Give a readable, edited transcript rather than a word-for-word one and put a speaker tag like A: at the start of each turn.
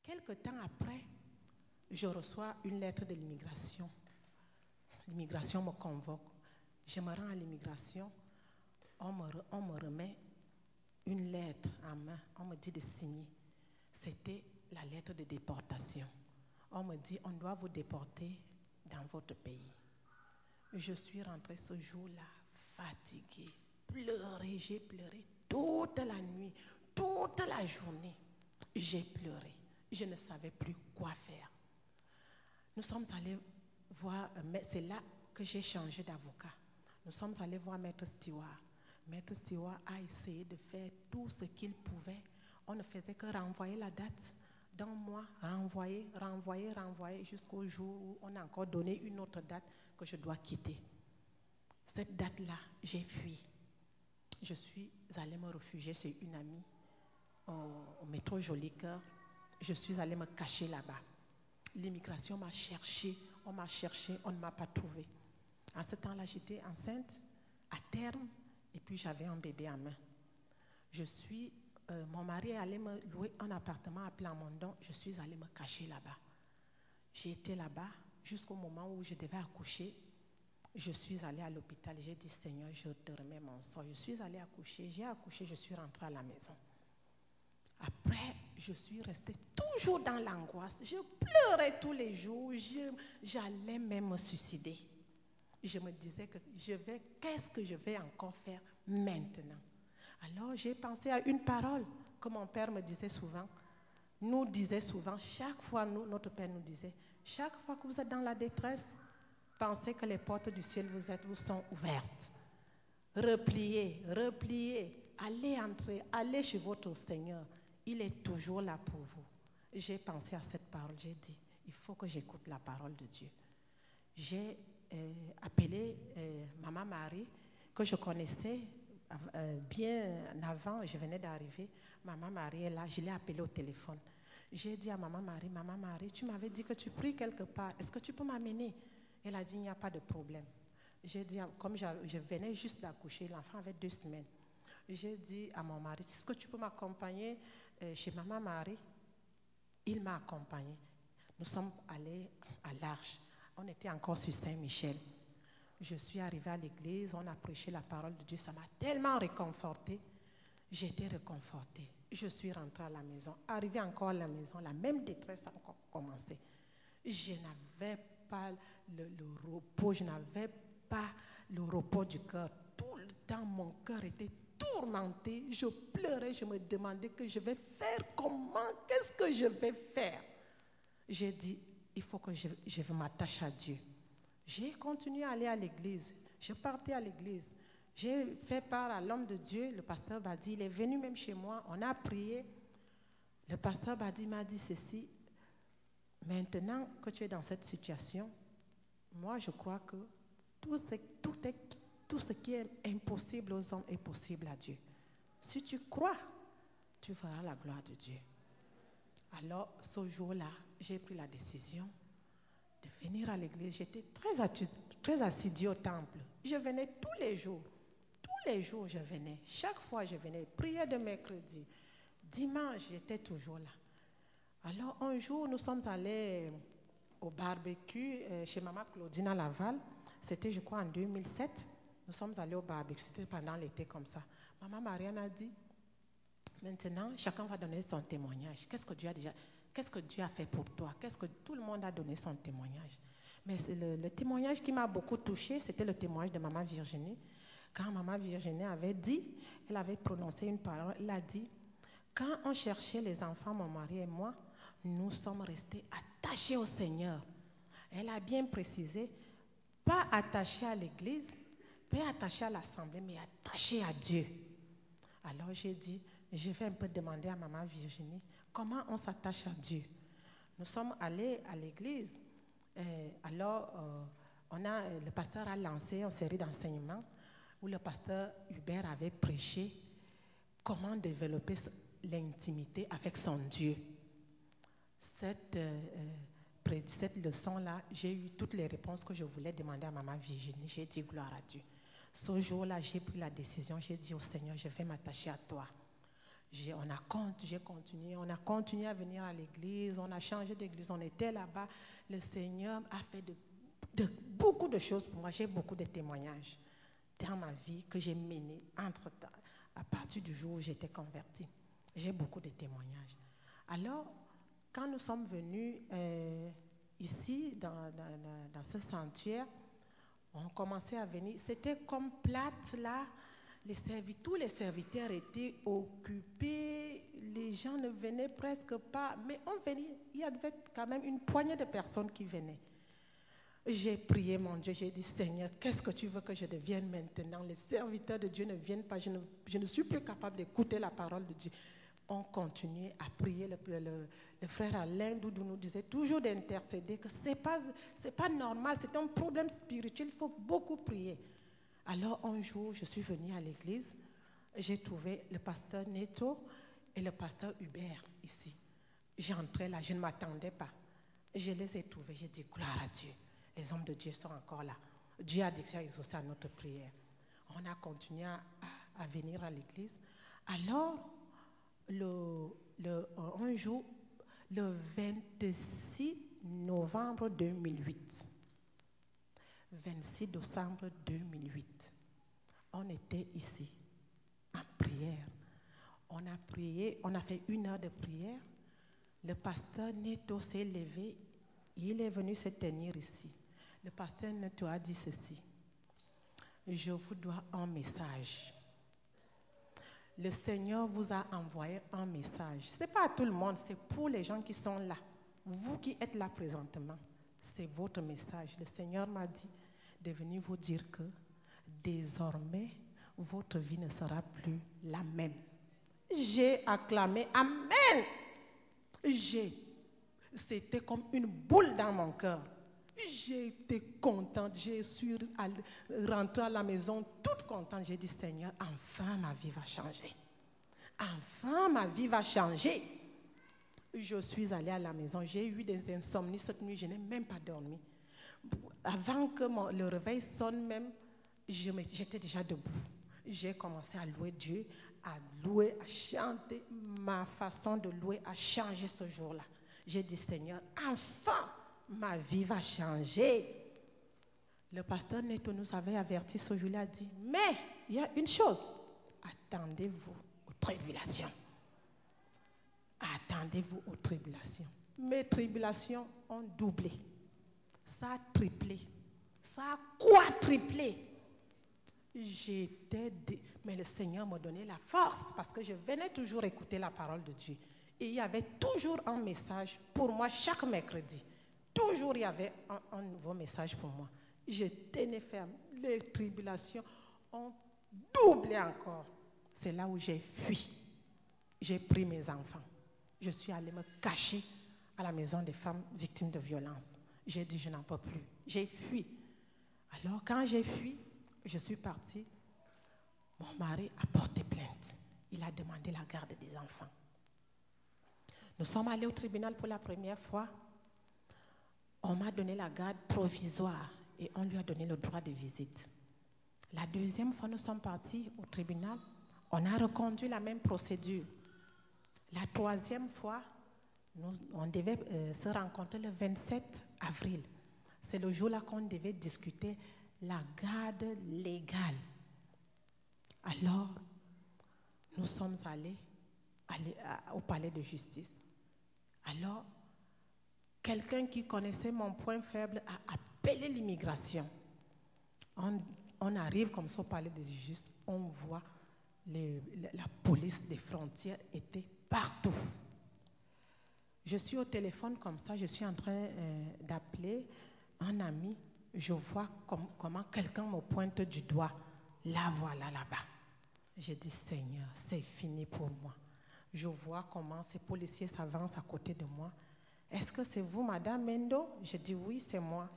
A: Quelque temps après, je reçois une lettre de l'immigration. L'immigration me convoque. Je me rends à l'immigration. On me remet une lettre en main. On me dit de signer. C'était la lettre de déportation. On me dit, on doit vous déporter dans votre pays. Je suis rentrée ce jour-là, fatiguée, pleurée. J'ai pleuré toute la nuit, toute la journée. J'ai pleuré. Je ne savais plus quoi faire. Nous sommes allés voir, c'est là que j'ai changé d'avocat. Nous sommes allés voir Maître Stewart. Maître Stewart a essayé de faire tout ce qu'il pouvait. On ne faisait que renvoyer la date d'un mois, renvoyer, jusqu'au jour où on a encore donné une autre date que je dois quitter. Cette date-là, j'ai fui. Je suis allée me réfugier chez une amie au métro Jolicoeur. Je suis allée me cacher là-bas. L'immigration m'a cherché, on ne m'a pas trouvé. En ce temps-là, j'étais enceinte, à terme, et puis j'avais un bébé en main. Mon mari est allé me louer un appartement à Plamondon, je suis allée me cacher là-bas. J'ai été là-bas jusqu'au moment où je devais accoucher. Je suis allée à l'hôpital, j'ai dit, Seigneur, je te remets mon sort. Je suis allée accoucher, j'ai accouché, je suis rentrée à la maison. Après, je suis restée toujours dans l'angoisse. Je pleurais tous les jours. J'allais même me suicider. Je me disais qu'est-ce que je vais encore faire maintenant? Alors, j'ai pensé à une parole que mon père me disait souvent. Nous disait souvent, chaque fois, notre père nous disait, chaque fois que vous êtes dans la détresse, pensez que les portes du ciel vous sont ouvertes. Repliez, allez chez votre Seigneur. Il est toujours là pour vous. J'ai pensé à cette parole, j'ai dit, il faut que j'écoute la parole de Dieu. J'ai appelé Maman Marie, que je connaissais bien avant, je venais d'arriver. Maman Marie est là, je l'ai appelée au téléphone. J'ai dit à Maman Marie, tu m'avais dit que tu pries quelque part, est-ce que tu peux m'amener? Elle a dit, il n'y a pas de problème. J'ai dit, comme je venais juste d'accoucher, l'enfant avait 2 semaines. J'ai dit à mon mari, est-ce que tu peux m'accompagner chez Maman Marie? Il m'a accompagné. Nous sommes allés à l'Arche. On était encore sur Saint-Michel. Je suis arrivée à l'église, on a prêché la parole de Dieu. Ça m'a tellement réconfortée. J'étais réconfortée. Je suis rentrée à la maison. Arrivée encore à la maison, la même détresse a encore commencé. Je n'avais pas le repos, je n'avais pas le repos du cœur. Tout le temps, mon cœur était tourmenté. Je pleurais, je me demandais que je vais faire comment, qu'est-ce que je vais faire? J'ai dit, il faut que je m'attache à Dieu. J'ai continué à aller à l'église. Je partais à l'église. J'ai fait part à l'homme de Dieu, le pasteur Badi. Il est venu même chez moi. On a prié. Le pasteur Badi m'a dit ceci. Maintenant que tu es dans cette situation, moi je crois que tout ce qui est impossible aux hommes est possible à Dieu. Si tu crois, tu verras la gloire de Dieu. Alors ce jour-là, j'ai pris la décision de venir à l'église. J'étais très assidue au temple. Je venais tous les jours. Tous les jours, je venais. Chaque fois, je venais. Prière de mercredi. Dimanche, j'étais toujours là. Alors, un jour, nous sommes allés au barbecue chez Maman Claudine à Laval. C'était, je crois, en 2007. Nous sommes allés au barbecue. C'était pendant l'été comme ça. Maman Marianne a dit, maintenant, chacun va donner son témoignage. Qu'est-ce que Dieu a fait pour toi? Qu'est-ce que tout le monde a donné son témoignage? Mais le témoignage qui m'a beaucoup touchée, c'était le témoignage de Maman Virginie. Quand Maman Virginie avait dit, elle avait prononcé une parole, elle a dit, quand on cherchait les enfants, mon mari et moi, nous sommes restés attachés au Seigneur. Elle a bien précisé, pas attachés à l'église, pas attachés à l'assemblée, mais attachés à Dieu. Alors j'ai dit, je vais un peu demander à Maman Virginie, comment on s'attache à Dieu? Nous sommes allés à l'église, le pasteur a lancé une série d'enseignements où le pasteur Hubert avait prêché comment développer l'intimité avec son Dieu. Cette leçon-là, j'ai eu toutes les réponses que je voulais demander à Maman Virginie. J'ai dit gloire à Dieu. Ce jour-là, j'ai pris la décision, j'ai dit au Seigneur, je vais m'attacher à toi. J'ai continué, on a continué à venir à l'église, on a changé d'église, on était là-bas. Le Seigneur a fait beaucoup de choses pour moi. J'ai beaucoup de témoignages dans ma vie que j'ai mené à partir du jour où j'étais convertie. J'ai beaucoup de témoignages. Alors, quand nous sommes venus ici, dans ce sanctuaire, on commençait à venir. C'était comme plate là. Tous les serviteurs étaient occupés. Les gens ne venaient presque pas. Mais on venait. Il y avait quand même une poignée de personnes qui venaient. J'ai prié mon Dieu. J'ai dit, Seigneur, qu'est-ce que tu veux que je devienne maintenant? Les serviteurs de Dieu ne viennent pas. Je ne suis plus capable d'écouter la parole de Dieu. On continuait à prier. Le frère Alain Doudou nous disait toujours d'intercéder, que ce n'est pas normal, c'est un problème spirituel, il faut beaucoup prier. Alors un jour, je suis venue à l'église, j'ai trouvé le pasteur Neto et le pasteur Hubert ici. J'entrais là, je ne m'attendais pas. Je les ai trouvés, j'ai dit gloire à Dieu. Les hommes de Dieu sont encore là. Dieu a déjà exaucé à notre prière. On a continué à venir à l'église. Alors, un jour, le 26 novembre 2008, 26 décembre 2008, on était ici en prière. On a prié, on a fait 1 heure de prière. Le pasteur Neto s'est levé, il est venu se tenir ici. Le pasteur Neto a dit ceci: je vous dois un message. Le Seigneur vous a envoyé un message. Ce n'est pas à tout le monde, c'est pour les gens qui sont là. Vous qui êtes là présentement, c'est votre message. Le Seigneur m'a dit de venir vous dire que désormais, votre vie ne sera plus la même. J'ai acclamé Amen. C'était comme une boule dans mon cœur. J'ai été contente, je suis rentrée à la maison toute contente. J'ai dit, Seigneur, enfin ma vie va changer. Enfin ma vie va changer. Je suis allée à la maison, j'ai eu des insomnies cette nuit, je n'ai même pas dormi. Avant que le réveil sonne même, j'étais déjà debout. J'ai commencé à louer Dieu, à louer, à chanter. Ma façon de louer a changé ce jour-là. J'ai dit, Seigneur, enfin ma vie va changer. Le pasteur Neto nous avait averti ce jour-là, a dit, mais il y a une chose, attendez-vous aux tribulations. Attendez-vous aux tribulations. Mes tribulations ont doublé. Ça a triplé. Ça a quadruplé. Mais le Seigneur m'a donné la force parce que je venais toujours écouter la parole de Dieu. Et il y avait toujours un message pour moi chaque mercredi. Toujours il y avait un nouveau message pour moi. Je tenais ferme. Les tribulations ont doublé encore. C'est là où j'ai fui. J'ai pris mes enfants. Je suis allée me cacher à la maison des femmes victimes de violences. J'ai dit, je n'en peux plus. J'ai fui. Alors, quand j'ai fui, je suis partie. Mon mari a porté plainte. Il a demandé la garde des enfants. Nous sommes allés au tribunal pour la première fois. On m'a donné la garde provisoire et on lui a donné le droit de visite. La deuxième fois, nous sommes partis au tribunal. On a reconduit la même procédure. La troisième fois, on devait se rencontrer le 27 avril. C'est le jour-là qu'on devait discuter la garde légale. Alors, nous sommes allés au palais de justice. Alors, quelqu'un qui connaissait mon point faible a appelé l'immigration. On arrive comme ça au palais de justice, on voit la police des frontières était partout. Je suis au téléphone comme ça, je suis en train d'appeler un ami. Je vois comment quelqu'un me pointe du doigt. Là, voilà, là-bas. J'ai dit, Seigneur, c'est fini pour moi. Je vois comment ces policiers s'avancent à côté de moi. Est-ce que c'est vous, Madame Mendo? Je dis, oui, c'est moi.